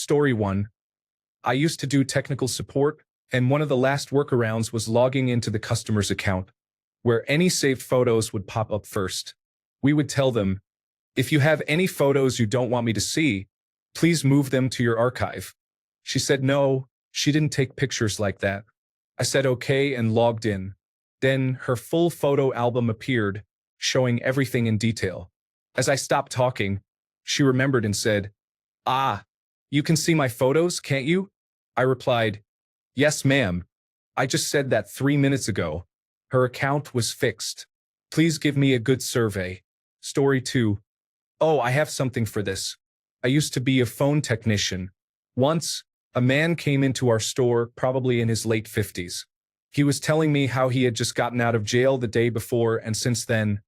Story 1. I used to do technical support, and one of the last workarounds was logging into the customer's account, where any saved photos would pop up first. We would tell them, if you have any photos you don't want me to see, please move them to your archive. She said no, she didn't take pictures like that. I said okay and logged in. Then her full photo album appeared, showing everything in detail. As I stopped talking, she remembered and said, "Ah, you can see my photos, can't you?" I replied, "Yes, ma'am. I just said that 3 minutes ago." Her account was fixed. Please give me a good survey. Story 2. Oh, I have something for this. I used to be a phone technician. Once, a man came into our store, probably in his late 50s. He was telling me how he had just gotten out of jail the day before, and since then,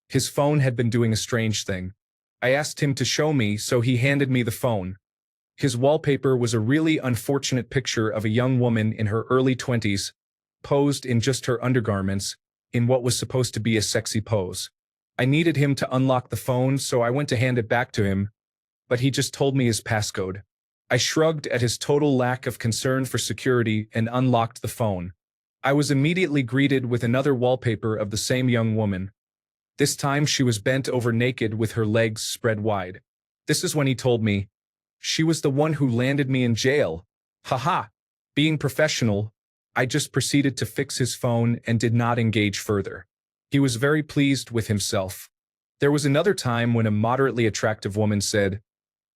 his phone had been doing a strange thing. I asked him to show me, so he handed me the phone. His wallpaper was a really unfortunate picture of a young woman in her early 20s, posed in just her undergarments, in what was supposed to be a sexy pose. I needed him to unlock the phone, so I went to hand it back to him, but he just told me his passcode. I shrugged at his total lack of concern for security and unlocked the phone. I was immediately greeted with another wallpaper of the same young woman. This time she was bent over naked with her legs spread wide. This is when he told me, she was the one who landed me in jail. Haha. Being professional, I just proceeded to fix his phone and did not engage further. He was very pleased with himself. There was another time when a moderately attractive woman said,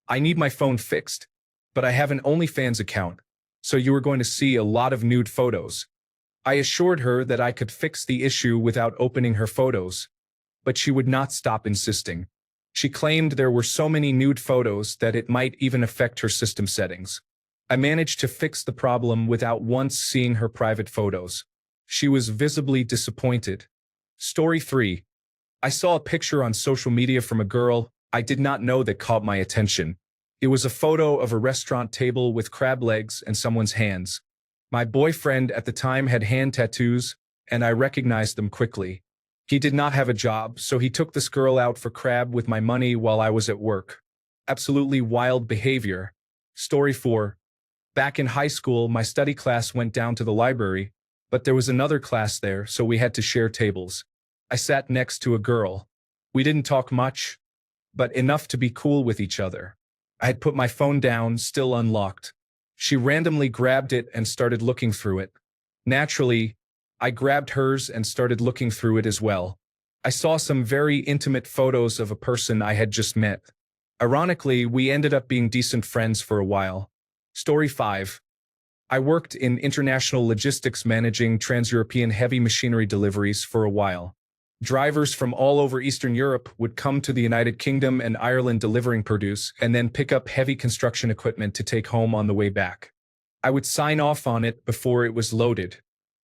"I need my phone fixed, but I have an OnlyFans account, so you are going to see a lot of nude photos." I assured her that I could fix the issue without opening her photos, but she would not stop insisting. She claimed there were so many nude photos that it might even affect her system settings. I managed to fix the problem without once seeing her private photos. She was visibly disappointed. Story 3. I saw a picture on social media from a girl I did not know that caught my attention. It was a photo of a restaurant table with crab legs and someone's hands. My boyfriend at the time had hand tattoos, and I recognized them quickly. He did not have a job, so he took this girl out for crab with my money while I was at work. Absolutely wild behavior. Story 4. Back in high school, my study class went down to the library, but there was another class there, so we had to share tables. I sat next to a girl. We didn't talk much, but enough to be cool with each other. I had put my phone down, still unlocked. She randomly grabbed it and started looking through it. Naturally, I grabbed hers and started looking through it as well. I saw some very intimate photos of a person I had just met. Ironically, we ended up being decent friends for a while. Story 5. I worked in international logistics managing trans-European heavy machinery deliveries for a while. Drivers from all over Eastern Europe would come to the United Kingdom and Ireland delivering produce and then pick up heavy construction equipment to take home on the way back. I would sign off on it before it was loaded.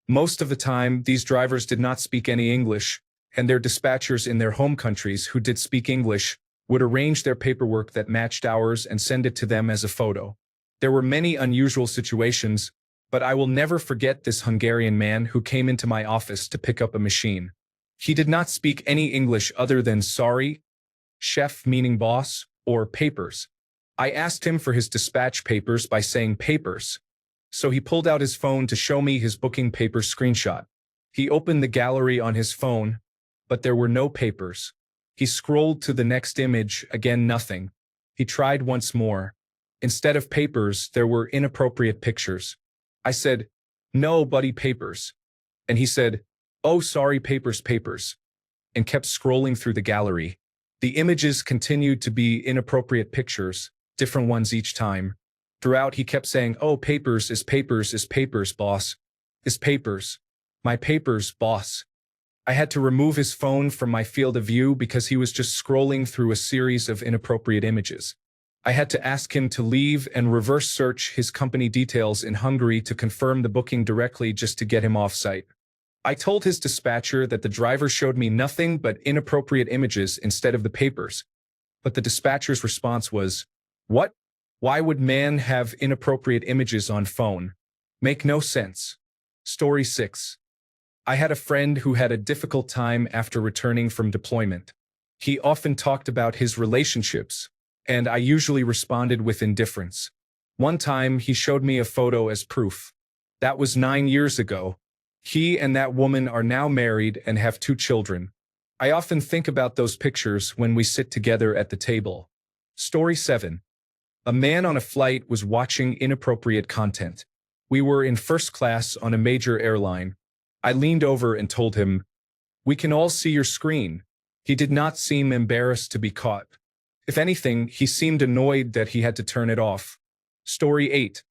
Most of the time, these drivers did not speak any English, and their dispatchers in their home countries who did speak English would arrange their paperwork that matched ours and send it to them as a photo. There were many unusual situations, but I will never forget this Hungarian man who came into my office to pick up a machine. He did not speak any English other than sorry, chef meaning boss, or papers. I asked him for his dispatch papers by saying papers. So he pulled out his phone to show me his booking papers screenshot. He opened the gallery on his phone, but there were no papers. He scrolled to the next image, again nothing. He tried once more. Instead of papers, there were inappropriate pictures. I said, "No, buddy, papers." And he said, "Oh, sorry, papers," and kept scrolling through the gallery. The images continued to be inappropriate pictures, different ones each time. Throughout, he kept saying, "Oh, papers, boss. Is papers. My papers, boss." I had to remove his phone from my field of view because he was just scrolling through a series of inappropriate images. I had to ask him to leave and reverse search his company details in Hungary to confirm the booking directly just to get him off site. I told his dispatcher that the driver showed me nothing but inappropriate images instead of the papers. But the dispatcher's response was, "What? Why would man have inappropriate images on phone? Make no sense." Story 6. I had a friend who had a difficult time after returning from deployment. He often talked about his relationships, and I usually responded with indifference. One time, he showed me a photo as proof. That was 9 years ago. He and that woman are now married and have 2 children. I often think about those pictures when we sit together at the table. Story 7. A man on a flight was watching inappropriate content. We were in first class on a major airline. I leaned over and told him, "We can all see your screen." He did not seem embarrassed to be caught. If anything, he seemed annoyed that he had to turn it off. Story 8.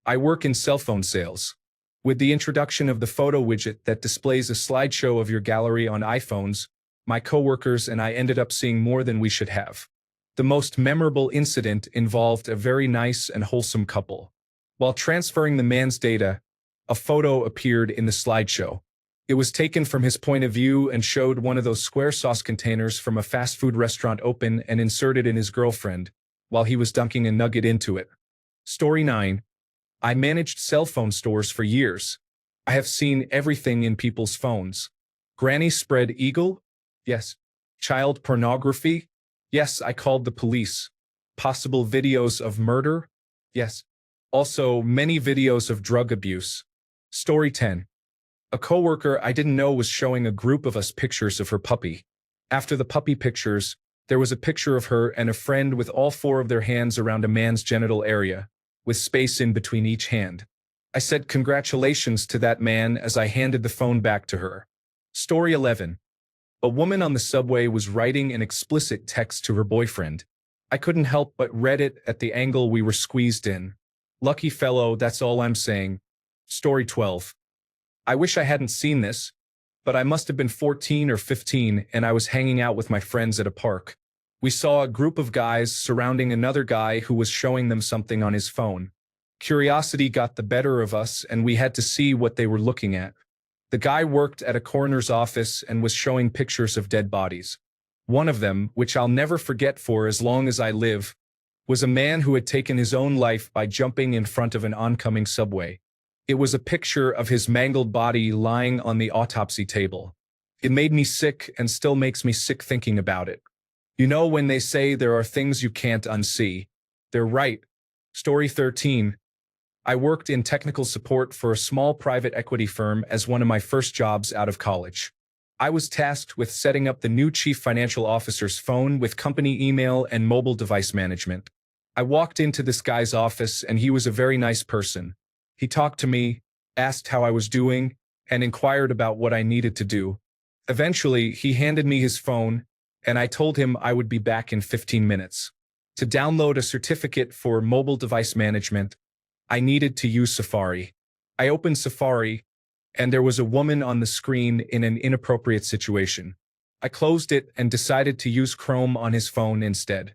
I work in cell phone sales. With the introduction of the photo widget that displays a slideshow of your gallery on iPhones, my coworkers and I ended up seeing more than we should have. The most memorable incident involved a very nice and wholesome couple. While transferring the man's data, a photo appeared in the slideshow. It was taken from his point of view and showed one of those square sauce containers from a fast food restaurant open and inserted in his girlfriend, while he was dunking a nugget into it. Story 9. I managed cell phone stores for years. I have seen everything in people's phones. Granny spread eagle? Yes. Child pornography? Yes, I called the police. Possible videos of murder? Yes. Also, many videos of drug abuse. Story 10. A coworker I didn't know was showing a group of us pictures of her puppy. After the puppy pictures, there was a picture of her and a friend with all 4 of their hands around a man's genital area, with space in between each hand. I said congratulations to that man as I handed the phone back to her. Story 11. A woman on the subway was writing an explicit text to her boyfriend. I couldn't help but read it at the angle we were squeezed in. Lucky fellow, that's all I'm saying. Story 12. I wish I hadn't seen this, but I must have been 14 or 15 and I was hanging out with my friends at a park. We saw a group of guys surrounding another guy who was showing them something on his phone. Curiosity got the better of us and we had to see what they were looking at. The guy worked at a coroner's office and was showing pictures of dead bodies. One of them, which I'll never forget for as long as I live, was a man who had taken his own life by jumping in front of an oncoming subway. It was a picture of his mangled body lying on the autopsy table. It made me sick and still makes me sick thinking about it. You know when they say there are things you can't unsee? They're right. Story 13. I worked in technical support for a small private equity firm as one of my first jobs out of college. I was tasked with setting up the new chief financial officer's phone with company email and mobile device management. I walked into this guy's office and he was a very nice person. He talked to me, asked how I was doing, and inquired about what I needed to do. Eventually, he handed me his phone, and I told him I would be back in 15 minutes. To download a certificate for mobile device management, I needed to use Safari. I opened Safari, and there was a woman on the screen in an inappropriate situation. I closed it and decided to use Chrome on his phone instead.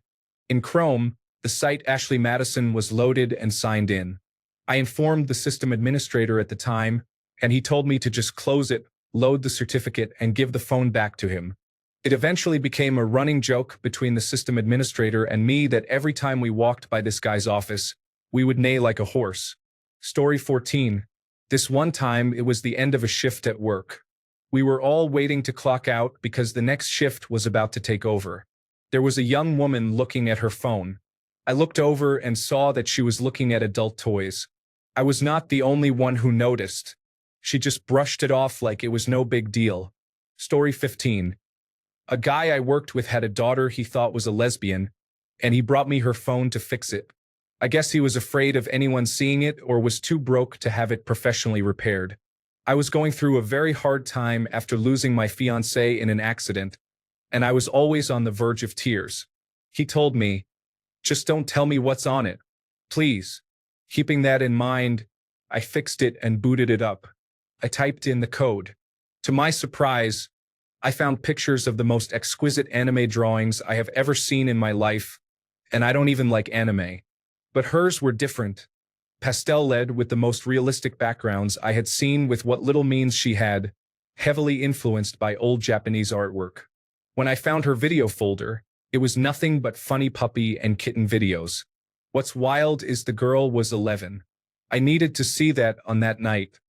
In Chrome, the site Ashley Madison was loaded and signed in. I informed the system administrator at the time, and he told me to just close it, load the certificate, and give the phone back to him. It eventually became a running joke between the system administrator and me that every time we walked by this guy's office, we would neigh like a horse. Story 14. This one time, it was the end of a shift at work. We were all waiting to clock out because the next shift was about to take over. There was a young woman looking at her phone. I looked over and saw that she was looking at adult toys. I was not the only one who noticed. She just brushed it off like it was no big deal. Story 15. A guy I worked with had a daughter he thought was a lesbian, and he brought me her phone to fix it. I guess he was afraid of anyone seeing it or was too broke to have it professionally repaired. I was going through a very hard time after losing my fiancée in an accident, and I was always on the verge of tears. He told me, "Just don't tell me what's on it, please." Keeping that in mind, I fixed it and booted it up. I typed in the code. To my surprise, I found pictures of the most exquisite anime drawings I have ever seen in my life, and I don't even like anime. But hers were different. Pastel-led with the most realistic backgrounds I had seen with what little means she had, heavily influenced by old Japanese artwork. When I found her video folder, it was nothing but funny puppy and kitten videos. What's wild is the girl was 11. I needed to see that on that night.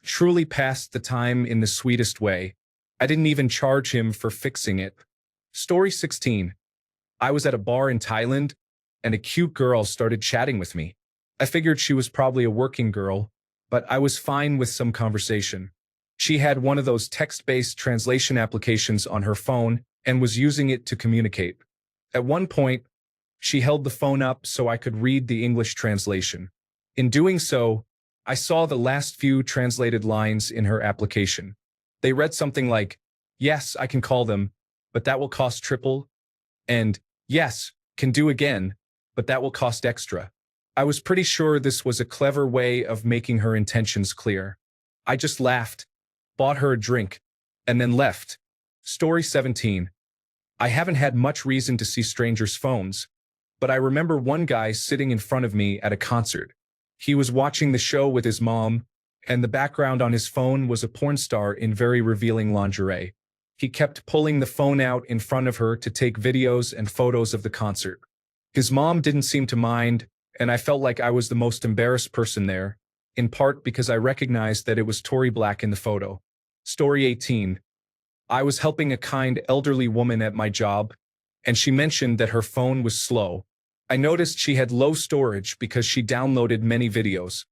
Truly passed the time in the sweetest way. I didn't even charge him for fixing it. Story 16. I was at a bar in Thailand, and a cute girl started chatting with me. I figured she was probably a working girl, but I was fine with some conversation. She had one of those text-based translation applications on her phone and was using it to communicate. At one point, she held the phone up so I could read the English translation. In doing so, I saw the last few translated lines in her application. They read something like, "Yes, I can call them, but that will cost triple," and "Yes, can do again, but that will cost extra." I was pretty sure this was a clever way of making her intentions clear. I just laughed, bought her a drink, and then left. Story 17. I haven't had much reason to see strangers' phones, but I remember one guy sitting in front of me at a concert. He was watching the show with his mom, and the background on his phone was a porn star in very revealing lingerie. He kept pulling the phone out in front of her to take videos and photos of the concert. His mom didn't seem to mind, and I felt like I was the most embarrassed person there, in part because I recognized that it was Tory Black in the photo. Story 18. I was helping a kind elderly woman at my job, and she mentioned that her phone was slow. I noticed she had low storage because she downloaded many videos.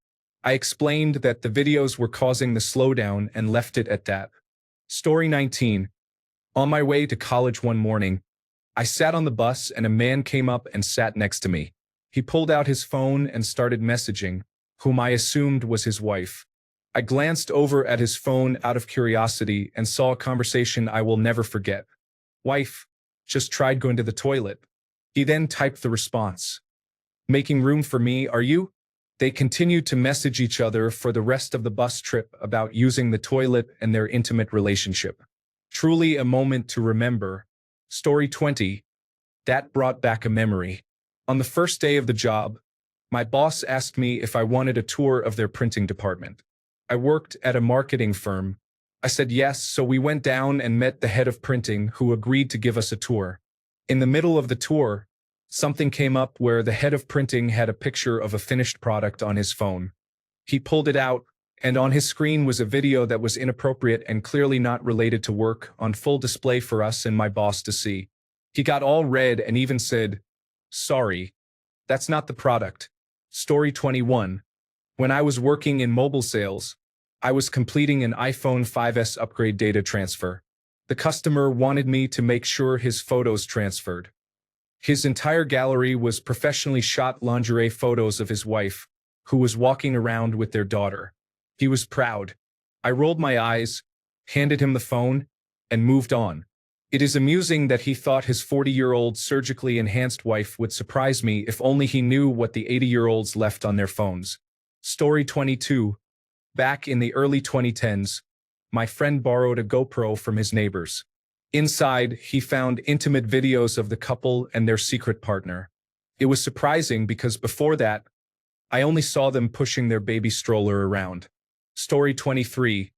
I explained that the videos were causing the slowdown and left it at that. Story 19. On my way to college one morning, I sat on the bus and a man came up and sat next to me. He pulled out his phone and started messaging, whom I assumed was his wife. I glanced over at his phone out of curiosity and saw a conversation I will never forget. "Wife, just tried going to the toilet." He then typed the response. "Making room for me, are you?" They continued to message each other for the rest of the bus trip about using the toilet and their intimate relationship. Truly a moment to remember. Story 20. That brought back a memory. On the first day of the job, my boss asked me if I wanted a tour of their printing department. I worked at a marketing firm. I said yes, so we went down and met the head of printing, who agreed to give us a tour. In the middle of the tour, something came up where the head of printing had a picture of a finished product on his phone. He pulled it out, and on his screen was a video that was inappropriate and clearly not related to work on full display for us and my boss to see. He got all red and even said, "Sorry, that's not the product." Story 21. When I was working in mobile sales, I was completing an iPhone 5S upgrade data transfer. The customer wanted me to make sure his photos transferred. His entire gallery was professionally shot lingerie photos of his wife, who was walking around with their daughter. He was proud. I rolled my eyes, handed him the phone, and moved on. It is amusing that he thought his 40-year-old surgically enhanced wife would surprise me if only he knew what the 80-year-olds left on their phones. Story 22. Back in the early 2010s, my friend borrowed a GoPro from his neighbors. Inside, he found intimate videos of the couple and their secret partner. It was surprising because before that, I only saw them pushing their baby stroller around. Story 23.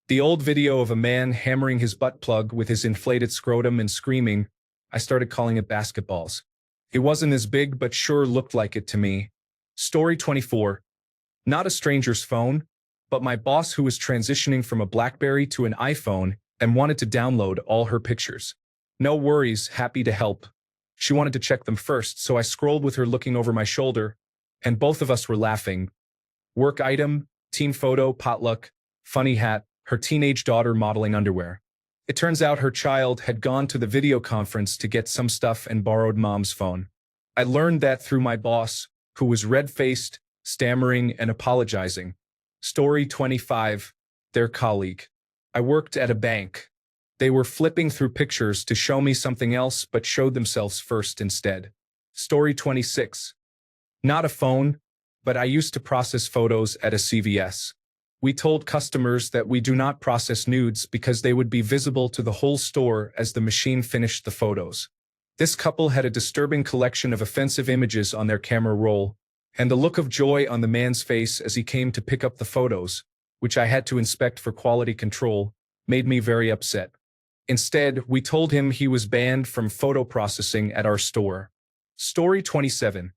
The old video of a man hammering his butt plug with his inflated scrotum and screaming, I started calling it basketballs. It wasn't as big but sure looked like it to me. Story 24. Not a stranger's phone, but my boss who was transitioning from a BlackBerry to an iPhone and wanted to download all her pictures. No worries, happy to help. She wanted to check them first, so I scrolled with her looking over my shoulder, and both of us were laughing. Work item, team photo, potluck, funny hat, her teenage daughter modeling underwear. It turns out her child had gone to the video conference to get some stuff and borrowed mom's phone. I learned that through my boss, who was red-faced, stammering, and apologizing. Story 25. Their colleague. I worked at a bank. They were flipping through pictures to show me something else but showed themselves first instead. Story 26. Not a phone, but I used to process photos at a CVS. We told customers that we do not process nudes because they would be visible to the whole store as the machine finished the photos. This couple had a disturbing collection of offensive images on their camera roll, and the look of joy on the man's face as he came to pick up the photos, which I had to inspect for quality control, made me very upset. Instead, we told him he was banned from photo processing at our store. Story 27.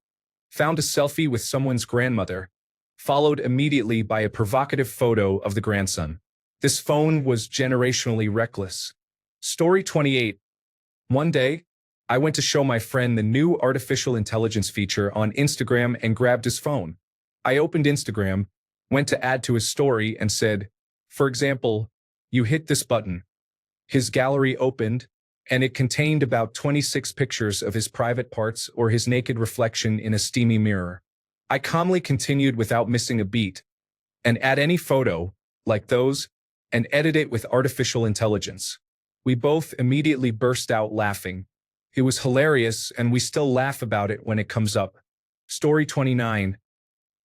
Found a selfie with someone's grandmother, followed immediately by a provocative photo of the grandson. This phone was generationally reckless. Story 28. One day, I went to show my friend the new artificial intelligence feature on Instagram and grabbed his phone. I opened Instagram, went to add to his story and said, for example, you hit this button. His gallery opened, and it contained about 26 pictures of his private parts or his naked reflection in a steamy mirror. I calmly continued without missing a beat, and add any photo, like those, and edit it with artificial intelligence. We both immediately burst out laughing. It was hilarious, and we still laugh about it when it comes up. Story 29.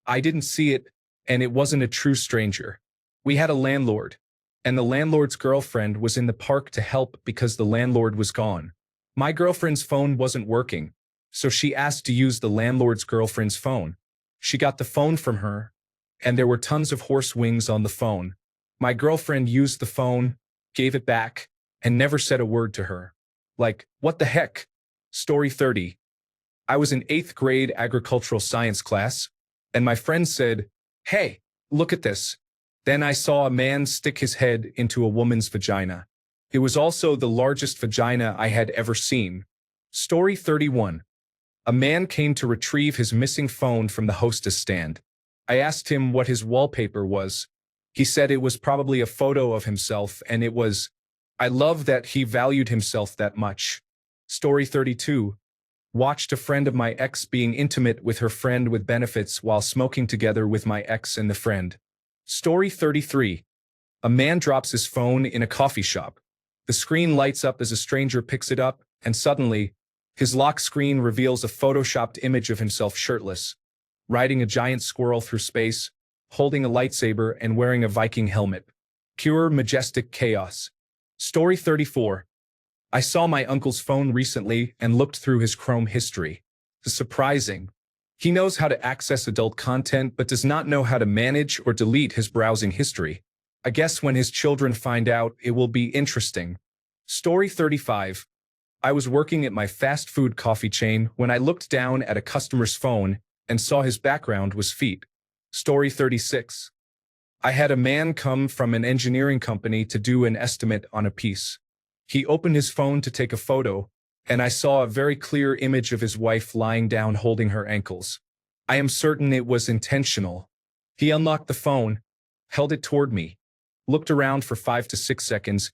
I didn't see it, and it wasn't a true stranger. We had a landlord, and the landlord's girlfriend was in the park to help because the landlord was gone. My girlfriend's phone wasn't working, so she asked to use the landlord's girlfriend's phone. She got the phone from her, and there were tons of horse wings on the phone. My girlfriend used the phone, gave it back, and never said a word to her. Like, what the heck? Story 30. I was in 8th grade agricultural science class, and my friend said, "Hey, look at this." Then I saw a man stick his head into a woman's vagina. It was also the largest vagina I had ever seen. Story 31. A man came to retrieve his missing phone from the hostess stand. I asked him what his wallpaper was. He said it was probably a photo of himself, and it was. I love that he valued himself that much. Story 32. Watched a friend of my ex being intimate with her friend with benefits while smoking together with my ex and the friend. Story 33. A man drops his phone in a coffee shop. The screen lights up as a stranger picks it up, and suddenly, his lock screen reveals a photoshopped image of himself shirtless, riding a giant squirrel through space, holding a lightsaber and wearing a Viking helmet. Pure majestic chaos. Story 34. I saw my uncle's phone recently and looked through his Chrome history. It's surprising. He knows how to access adult content but does not know how to manage or delete his browsing history. I guess when his children find out, it will be interesting. Story 35. I was working at my fast food coffee chain when I looked down at a customer's phone and saw his background was feet. Story 36. I had a man come from an engineering company to do an estimate on a piece. He opened his phone to take a photo, and I saw a very clear image of his wife lying down holding her ankles. I am certain it was intentional. He unlocked the phone, held it toward me, looked around for 5 to 6 seconds,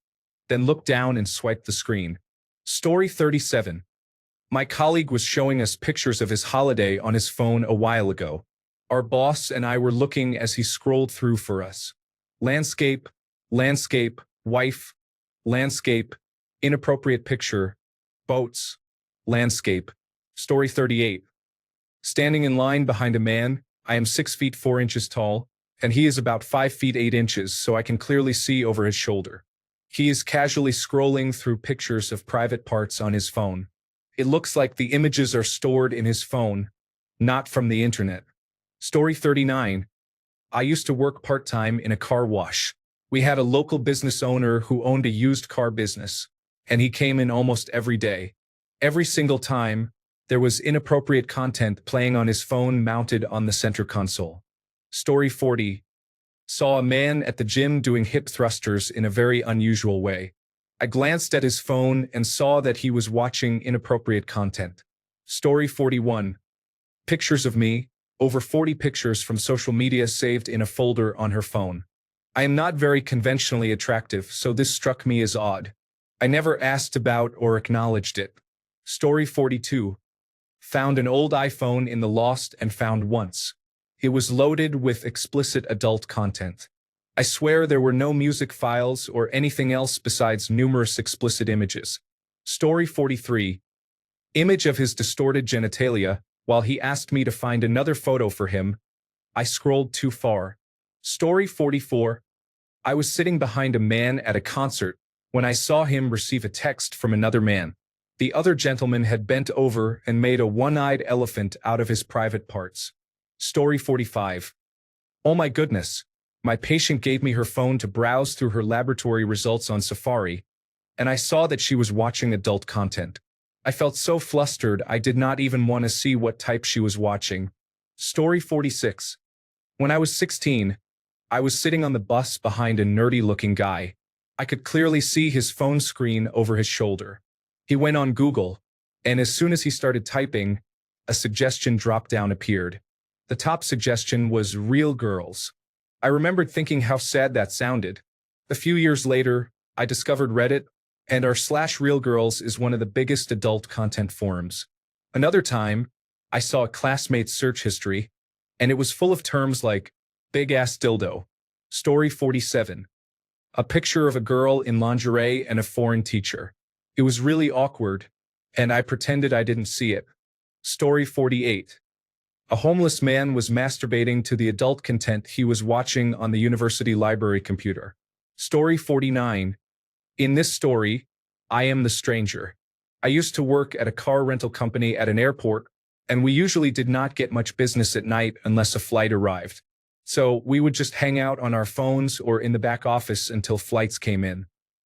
then looked down and swiped the screen. Story 37. My colleague was showing us pictures of his holiday on his phone a while ago. Our boss and I were looking as he scrolled through for us. Landscape, landscape, wife, landscape, inappropriate picture, boats, landscape. Story 38. Standing in line behind a man, I am 6 feet 4 inches tall, and he is about 5 feet 8 inches, so I can clearly see over his shoulder. He is casually scrolling through pictures of private parts on his phone. It looks like the images are stored in his phone, not from the internet. Story 39. I used to work part-time in a car wash. We had a local business owner who owned a used car business, and he came in almost every day. Every single time, there was inappropriate content playing on his phone mounted on the center console. Story 40. Saw a man at the gym doing hip thrusters in a very unusual way. I glanced at his phone and saw that he was watching inappropriate content. Story 41. Pictures of me, over 40 pictures from social media saved in a folder on her phone. I am not very conventionally attractive, so this struck me as odd. I never asked about or acknowledged it. Story 42. Found an old iPhone in the lost and found once. It was loaded with explicit adult content. I swear there were no music files or anything else besides numerous explicit images. Story 43. Image of his distorted genitalia. While he asked me to find another photo for him, I scrolled too far. Story 44. I was sitting behind a man at a concert when I saw him receive a text from another man. The other gentleman had bent over and made a one-eyed elephant out of his private parts. Story 45. Oh my goodness. My patient gave me her phone to browse through her laboratory results on Safari, and I saw that she was watching adult content. I felt so flustered I did not even want to see what type she was watching. Story 46. When I was 16, I was sitting on the bus behind a nerdy-looking guy. I could clearly see his phone screen over his shoulder. He went on Google, and as soon as he started typing, a suggestion drop-down appeared. The top suggestion was real girls. I remembered thinking how sad that sounded. A few years later, I discovered Reddit, and r/real girls is one of the biggest adult content forums. Another time, I saw a classmate's search history, and it was full of terms like big ass dildo, story 47, a picture of a girl in lingerie and a foreign teacher. It was really awkward, and I pretended I didn't see it. Story 48. A homeless man was masturbating to the adult content he was watching on the university library computer. Story 49. In this story, I am the stranger. I used to work at a car rental company at an airport, and we usually did not get much business at night unless a flight arrived. So we would just hang out on our phones or in the back office until flights came in.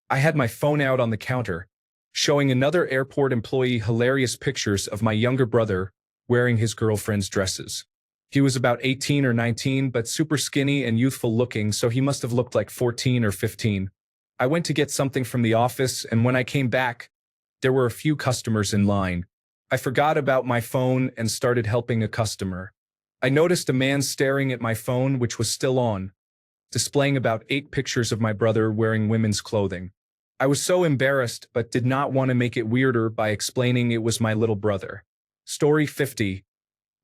I had my phone out on the counter, showing another airport employee hilarious pictures of my younger brother wearing his girlfriend's dresses. He was about 18 or 19, but super skinny and youthful looking, so he must have looked like 14 or 15. I went to get something from the office, and when I came back, there were a few customers in line. I forgot about my phone and started helping a customer. I noticed a man staring at my phone, which was still on, displaying about 8 pictures of my brother wearing women's clothing. I was so embarrassed, but did not want to make it weirder by explaining it was my little brother. Story 50.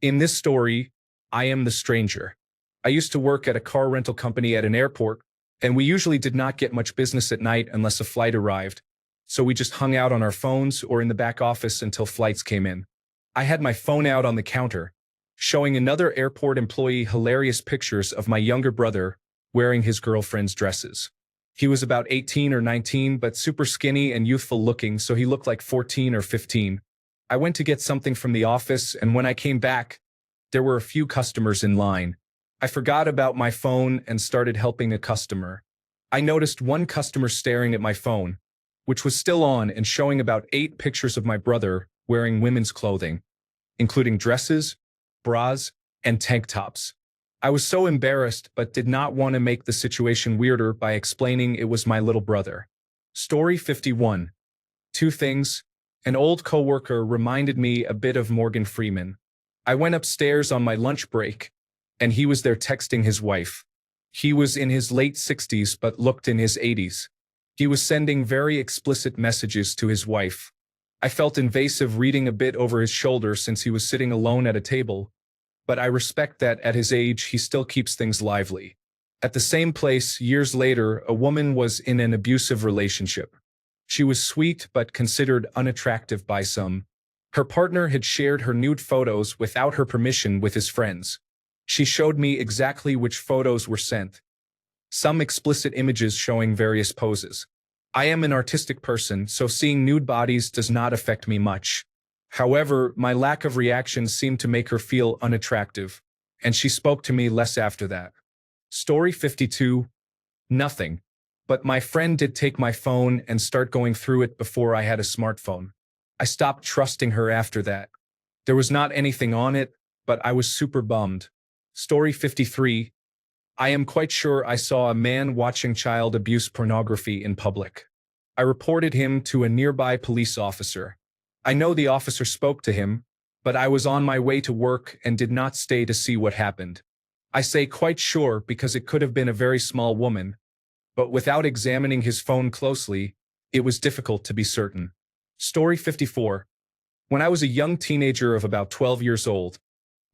In this story, I am the stranger. I used to work at a car rental company at an airport, and we usually did not get much business at night unless a flight arrived, so we just hung out on our phones or in the back office until flights came in. I had my phone out on the counter, showing another airport employee hilarious pictures of my younger brother wearing his girlfriend's dresses. He was about 18 or 19, but super skinny and youthful looking, so he looked like 14 or 15. I went to get something from the office, and when I came back, there were a few customers in line. I forgot about my phone and started helping a customer. I noticed one customer staring at my phone, which was still on and showing about 8 pictures of my brother wearing women's clothing, including dresses, bras, and tank tops. I was so embarrassed but did not want to make the situation weirder by explaining it was my little brother. Story 51. 2 things. An old coworker reminded me a bit of Morgan Freeman. I went upstairs on my lunch break, and he was there texting his wife. He was in his late 60s but looked in his 80s. He was sending very explicit messages to his wife. I felt invasive reading a bit over his shoulder since he was sitting alone at a table, but I respect that at his age he still keeps things lively. At the same place, years later, a woman was in an abusive relationship. She was sweet but considered unattractive by some. Her partner had shared her nude photos without her permission with his friends. She showed me exactly which photos were sent. Some explicit images showing various poses. I am an artistic person, so seeing nude bodies does not affect me much. However, my lack of reaction seemed to make her feel unattractive, and she spoke to me less after that. Story 52. Nothing. But my friend did take my phone and start going through it before I had a smartphone. I stopped trusting her after that. There was not anything on it, but I was super bummed. Story 53. I am quite sure I saw a man watching child abuse pornography in public. I reported him to a nearby police officer. I know the officer spoke to him, but I was on my way to work and did not stay to see what happened. I say quite sure because it could have been a very small woman, but without examining his phone closely, it was difficult to be certain. Story 54. When I was a young teenager of about 12 years old,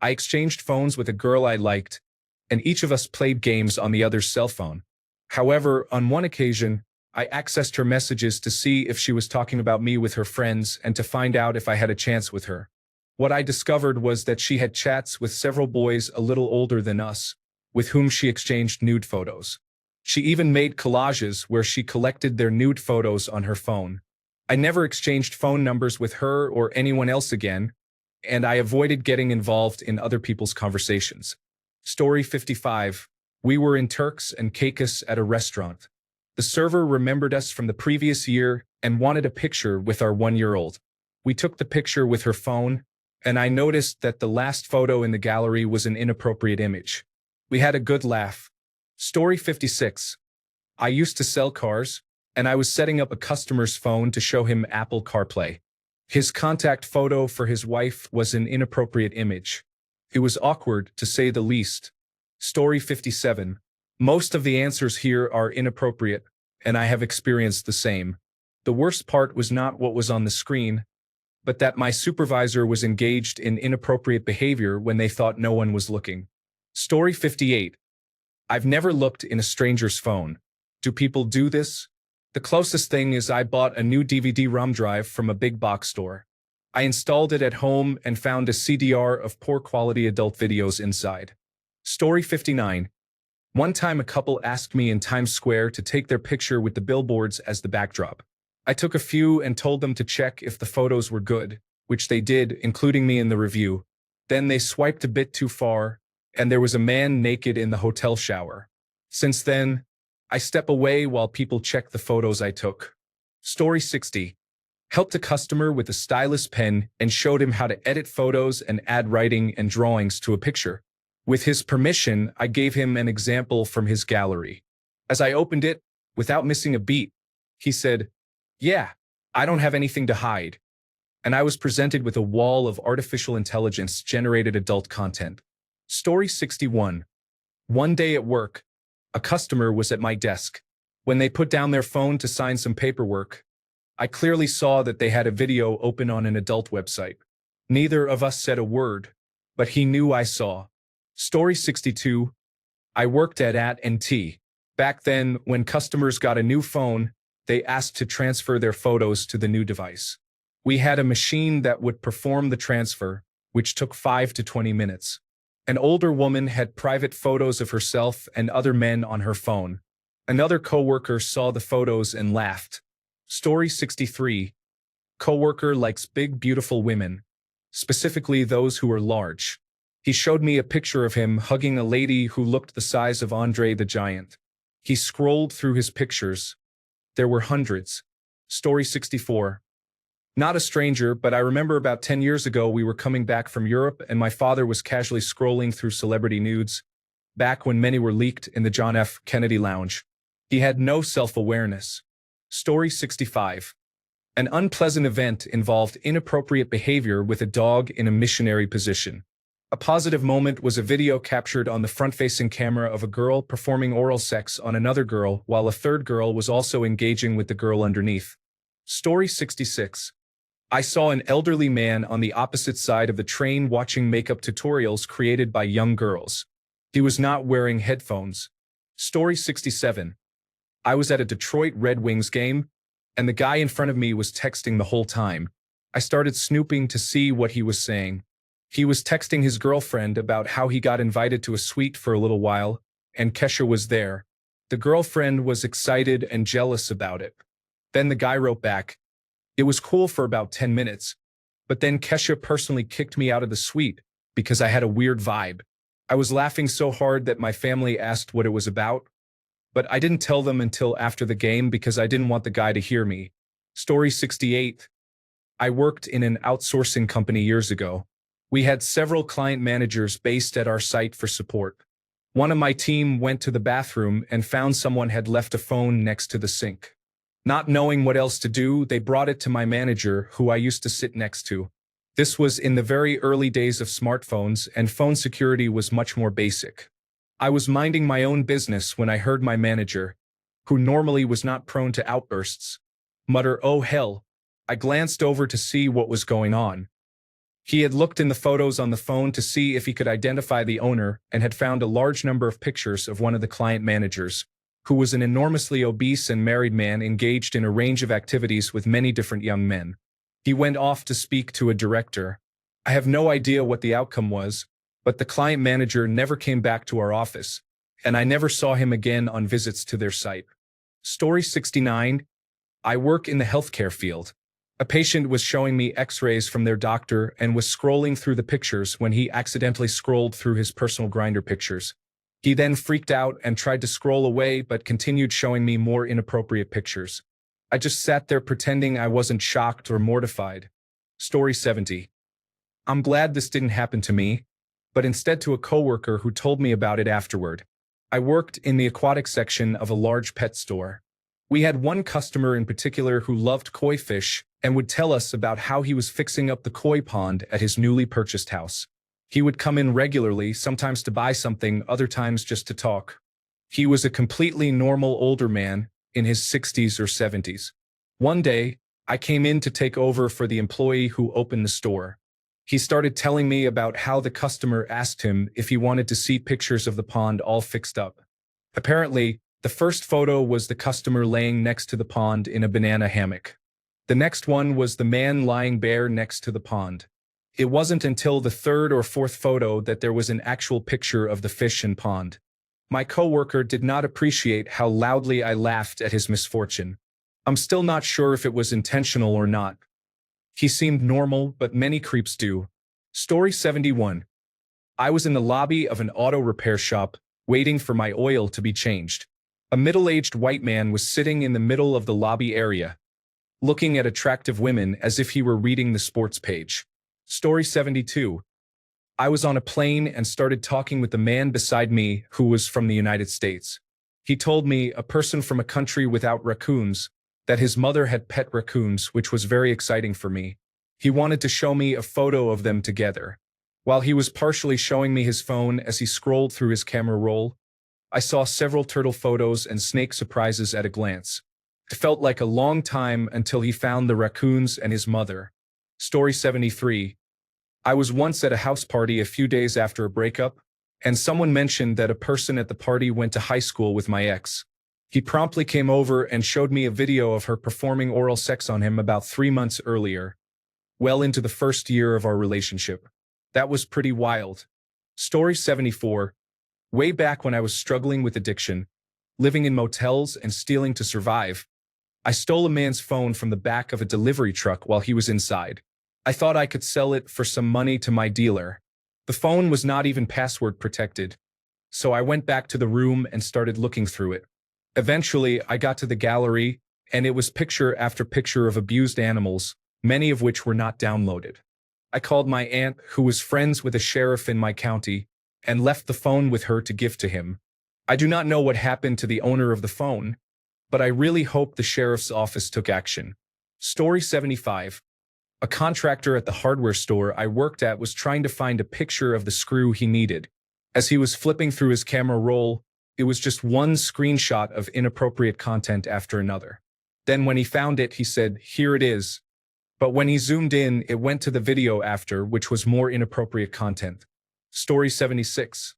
I exchanged phones with a girl I liked, and each of us played games on the other's cell phone. However, on one occasion, I accessed her messages to see if she was talking about me with her friends and to find out if I had a chance with her. What I discovered was that she had chats with several boys a little older than us, with whom she exchanged nude photos. She even made collages where she collected their nude photos on her phone. I never exchanged phone numbers with her or anyone else again, and I avoided getting involved in other people's conversations. Story 55. We were in Turks and Caicos at a restaurant. The server remembered us from the previous year and wanted a picture with our 1-year-old. We took the picture with her phone, and I noticed that the last photo in the gallery was an inappropriate image. We had a good laugh. Story 56. I used to sell cars, and I was setting up a customer's phone to show him Apple CarPlay. His contact photo for his wife was an inappropriate image. It was awkward, to say the least. Story 57. Most of the answers here are inappropriate, and I have experienced the same. The worst part was not what was on the screen, but that my supervisor was engaged in inappropriate behavior when they thought no one was looking. Story 58. I've never looked in a stranger's phone. Do people do this? The closest thing is I bought a new DVD-ROM drive from a big box store. I installed it at home and found a CDR of poor quality adult videos inside. Story 59. One time a couple asked me in Times Square to take their picture with the billboards as the backdrop. I took a few and told them to check if the photos were good, which they did, including me in the review. Then they swiped a bit too far, and there was a man naked in the hotel shower. Since then, I step away while people check the photos I took. Story 60. Helped a customer with a stylus pen and showed him how to edit photos and add writing and drawings to a picture. With his permission, I gave him an example from his gallery. As I opened it, without missing a beat, he said, "Yeah, I don't have anything to hide." And I was presented with a wall of artificial intelligence-generated adult content. Story 61. One day at work, a customer was at my desk. When they put down their phone to sign some paperwork, I clearly saw that they had a video open on an adult website. Neither of us said a word, but he knew I saw. Story 62. I worked at AT&T. Back then, when customers got a new phone, they asked to transfer their photos to the new device. We had a machine that would perform the transfer, which took 5 to 20 minutes. An older woman had private photos of herself and other men on her phone. Another coworker saw the photos and laughed. Story 63. Coworker likes big, beautiful women, specifically those who are large. He showed me a picture of him hugging a lady who looked the size of Andre the Giant. He scrolled through his pictures. There were hundreds. Story 64. Not a stranger, but I remember about 10 years ago we were coming back from Europe and my father was casually scrolling through celebrity nudes, back when many were leaked in the John F. Kennedy Lounge. He had no self-awareness. Story 65. An unpleasant event involved inappropriate behavior with a dog in a missionary position. A positive moment was a video captured on the front-facing camera of a girl performing oral sex on another girl while a third girl was also engaging with the girl underneath. Story 66. I saw an elderly man on the opposite side of the train watching makeup tutorials created by young girls. He was not wearing headphones. Story 67. I was at a Detroit Red Wings game, and the guy in front of me was texting the whole time. I started snooping to see what he was saying. He was texting his girlfriend about how he got invited to a suite for a little while, and Kesha was there. The girlfriend was excited and jealous about it. Then the guy wrote back, "It was cool for about 10 minutes, but then Kesha personally kicked me out of the suite because I had a weird vibe." I was laughing so hard that my family asked what it was about, but I didn't tell them until after the game because I didn't want the guy to hear me. Story 68. I worked in an outsourcing company years ago. We had several client managers based at our site for support. One of my team went to the bathroom and found someone had left a phone next to the sink. Not knowing what else to do, they brought it to my manager, who I used to sit next to. This was in the very early days of smartphones, and phone security was much more basic. I was minding my own business when I heard my manager, who normally was not prone to outbursts, mutter, "Oh hell." I glanced over to see what was going on. He had looked in the photos on the phone to see if he could identify the owner and had found a large number of pictures of one of the client managers, who was an enormously obese and married man engaged in a range of activities with many different young men. He went off to speak to a director. I have no idea what the outcome was, but the client manager never came back to our office, and I never saw him again on visits to their site. Story 69. I work in the healthcare field. A patient was showing me x-rays from their doctor and was scrolling through the pictures when he accidentally scrolled through his personal Grindr pictures. He then freaked out and tried to scroll away but continued showing me more inappropriate pictures. I just sat there pretending I wasn't shocked or mortified. Story 70. I'm glad this didn't happen to me, but instead to a coworker who told me about it afterward. I worked in the aquatic section of a large pet store. We had one customer in particular who loved koi fish and would tell us about how he was fixing up the koi pond at his newly purchased house. He would come in regularly, sometimes to buy something, other times just to talk. He was a completely normal older man in his 60s or 70s. One day, I came in to take over for the employee who opened the store. He started telling me about how the customer asked him if he wanted to see pictures of the pond all fixed up. Apparently, the first photo was the customer laying next to the pond in a banana hammock. The next one was the man lying bare next to the pond. It wasn't until the third or fourth photo that there was an actual picture of the fish and pond. My coworker did not appreciate how loudly I laughed at his misfortune. I'm still not sure if it was intentional or not. He seemed normal, but many creeps do. Story 71. I was in the lobby of an auto repair shop, waiting for my oil to be changed. A middle-aged white man was sitting in the middle of the lobby area, looking at attractive women as if he were reading the sports page. Story 72. I was on a plane and started talking with the man beside me who was from the United States. He told me, a person from a country without raccoons, that his mother had pet raccoons, which was very exciting for me. He wanted to show me a photo of them together. While he was partially showing me his phone as he scrolled through his camera roll, I saw several turtle photos and snake surprises at a glance. It felt like a long time until he found the raccoons and his mother. Story 73. I was once at a house party a few days after a breakup, and someone mentioned that a person at the party went to high school with my ex. He promptly came over and showed me a video of her performing oral sex on him about 3 months earlier, well into the first year of our relationship. That was pretty wild. Story 74. Way back when I was struggling with addiction, living in motels and stealing to survive, I stole a man's phone from the back of a delivery truck while he was inside. I thought I could sell it for some money to my dealer. The phone was not even password protected, so I went back to the room and started looking through it. Eventually, I got to the gallery, and it was picture after picture of abused animals, many of which were not downloaded. I called my aunt, who was friends with a sheriff in my county, and left the phone with her to give to him. I do not know what happened to the owner of the phone, but I really hope the sheriff's office took action. Story 75. A contractor at the hardware store I worked at was trying to find a picture of the screw he needed. As he was flipping through his camera roll, it was just one screenshot of inappropriate content after another. Then when he found it, he said, "Here it is." But when he zoomed in, it went to the video after, which was more inappropriate content. Story 76.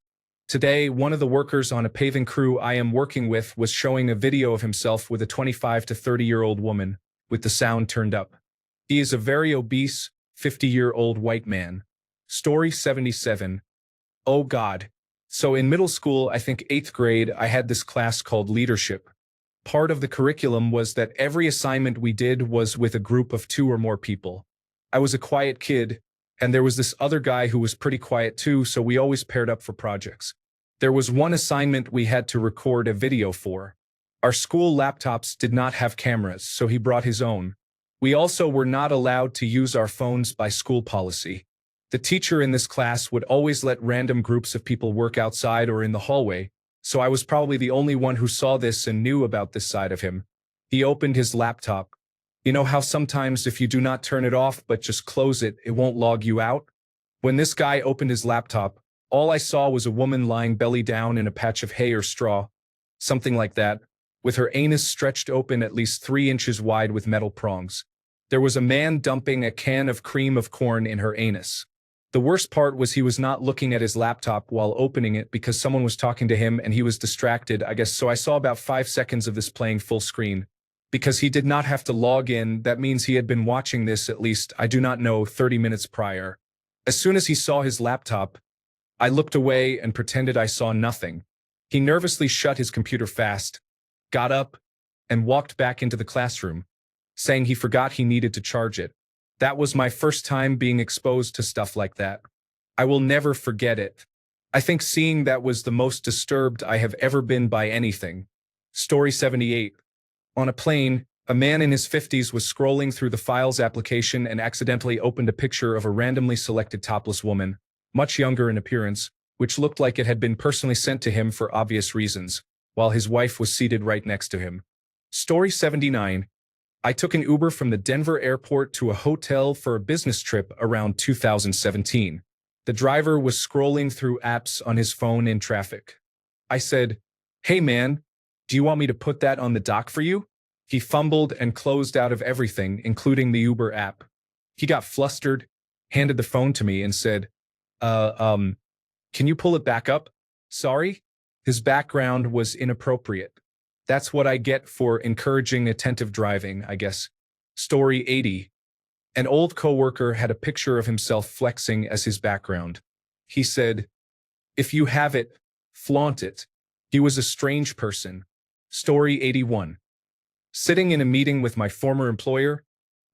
Today, one of the workers on a paving crew I am working with was showing a video of himself with a 25 to 30-year-old woman, with the sound turned up. He is a very obese, 50-year-old white man. Story 77. Oh God. So in middle school, I think 8th grade, I had this class called leadership. Part of the curriculum was that every assignment we did was with a group of 2 or more people. I was a quiet kid, and there was this other guy who was pretty quiet too, so we always paired up for projects. There was one assignment we had to record a video for. Our school laptops did not have cameras, so he brought his own. We also were not allowed to use our phones by school policy. The teacher in this class would always let random groups of people work outside or in the hallway, so I was probably the only one who saw this and knew about this side of him. He opened his laptop. You know how sometimes if you do not turn it off but just close it, it won't log you out? When this guy opened his laptop, all I saw was a woman lying belly down in a patch of hay or straw, something like that, with her anus stretched open at least 3 inches wide with metal prongs. There was a man dumping a can of cream of corn in her anus. The worst part was he was not looking at his laptop while opening it because someone was talking to him and he was distracted, I guess, so I saw about 5 seconds of this playing full screen. Because he did not have to log in, that means he had been watching this at least, I do not know, 30 minutes prior. As soon as he saw his laptop, I looked away and pretended I saw nothing. He nervously shut his computer fast, got up, and walked back into the classroom, saying he forgot he needed to charge it. That was my first time being exposed to stuff like that. I will never forget it. I think seeing that was the most disturbed I have ever been by anything. Story 78. On a plane, a man in his 50s was scrolling through the Files application and accidentally opened a picture of a randomly selected topless woman, much younger in appearance, which looked like it had been personally sent to him for obvious reasons, while his wife was seated right next to him. Story 79. I took an Uber from the Denver airport to a hotel for a business trip around 2017. The driver was scrolling through apps on his phone in traffic. I said, "Hey man, do you want me to put that on the dock for you?" He fumbled and closed out of everything, including the Uber app. He got flustered, handed the phone to me and said, can you pull it back up? Sorry? His background was inappropriate. That's what I get for encouraging attentive driving, I guess. Story 80. An old coworker had a picture of himself flexing as his background. He said, "If you have it, flaunt it." He was a strange person. Story 81. Sitting in a meeting with my former employer,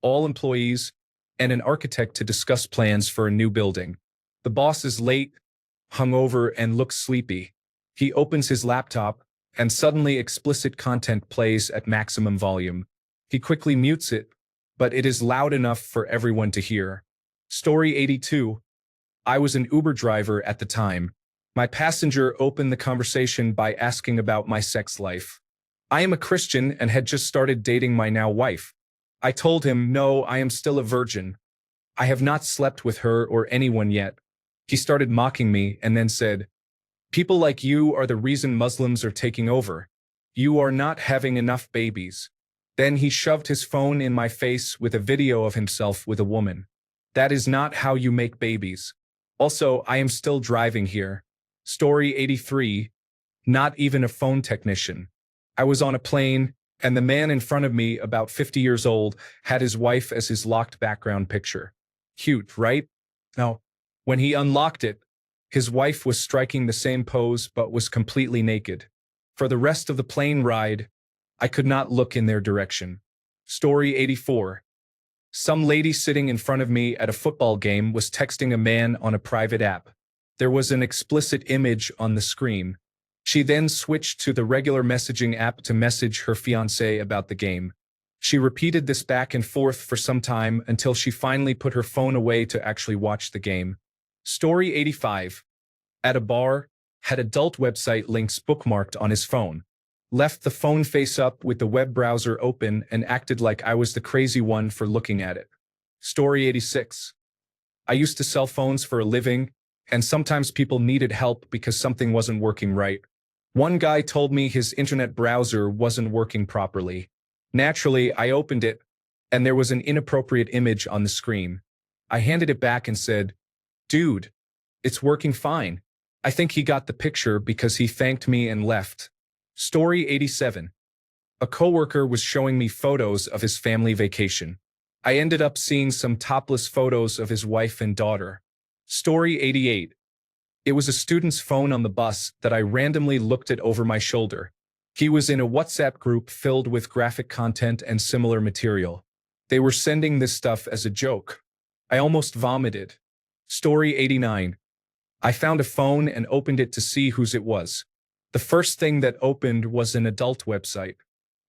all employees, and an architect to discuss plans for a new building. The boss is late, hungover, and looks sleepy. He opens his laptop, and suddenly explicit content plays at maximum volume. He quickly mutes it, but it is loud enough for everyone to hear. Story 82. I was an Uber driver at the time. My passenger opened the conversation by asking about my sex life. I am a Christian and had just started dating my now wife. I told him, no, I am still a virgin. I have not slept with her or anyone yet. He started mocking me and then said, "People like you are the reason Muslims are taking over. You are not having enough babies." Then he shoved his phone in my face with a video of himself with a woman. That is not how you make babies. Also, I am still driving here. Story 83. Not even a phone technician. I was on a plane, and the man in front of me, about 50 years old, had his wife as his locked background picture. Cute, right? No. When he unlocked it, his wife was striking the same pose but was completely naked. For the rest of the plane ride, I could not look in their direction. Story 84. Some lady sitting in front of me at a football game was texting a man on a private app. There was an explicit image on the screen. She then switched to the regular messaging app to message her fiancé about the game. She repeated this back and forth for some time until she finally put her phone away to actually watch the game. Story 85. At a bar, had adult website links bookmarked on his phone. Left the phone face up with the web browser open and acted like I was the crazy one for looking at it. Story 86. I used to sell phones for a living, and sometimes people needed help because something wasn't working right. One guy told me his internet browser wasn't working properly. Naturally, I opened it, and there was an inappropriate image on the screen. I handed it back and said, "Dude, it's working fine." I think he got the picture because he thanked me and left. Story 87. A coworker was showing me photos of his family vacation. I ended up seeing some topless photos of his wife and daughter. Story 88. It was a student's phone on the bus that I randomly looked at over my shoulder. He was in a WhatsApp group filled with graphic content and similar material. They were sending this stuff as a joke. I almost vomited. Story 89. I found a phone and opened it to see whose it was. The first thing that opened was an adult website.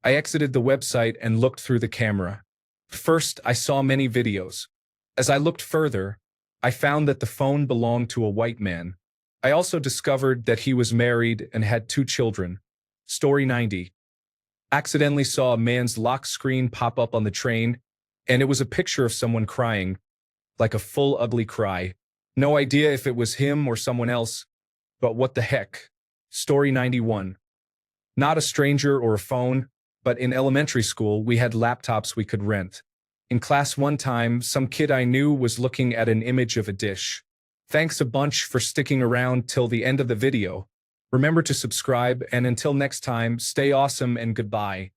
I exited the website and looked through the camera. First, I saw many videos. As I looked further, I found that the phone belonged to a white man. I also discovered that he was married and had 2 children. Story 90. Accidentally saw a man's lock screen pop up on the train, and it was a picture of someone crying, like a full ugly cry. No idea if it was him or someone else, but what the heck. Story 91. Not a stranger or a phone, but in elementary school we had laptops we could rent. In class one time, some kid I knew was looking at an image of a dish. Thanks a bunch for sticking around till the end of the video. Remember to subscribe, and until next time, stay awesome and goodbye.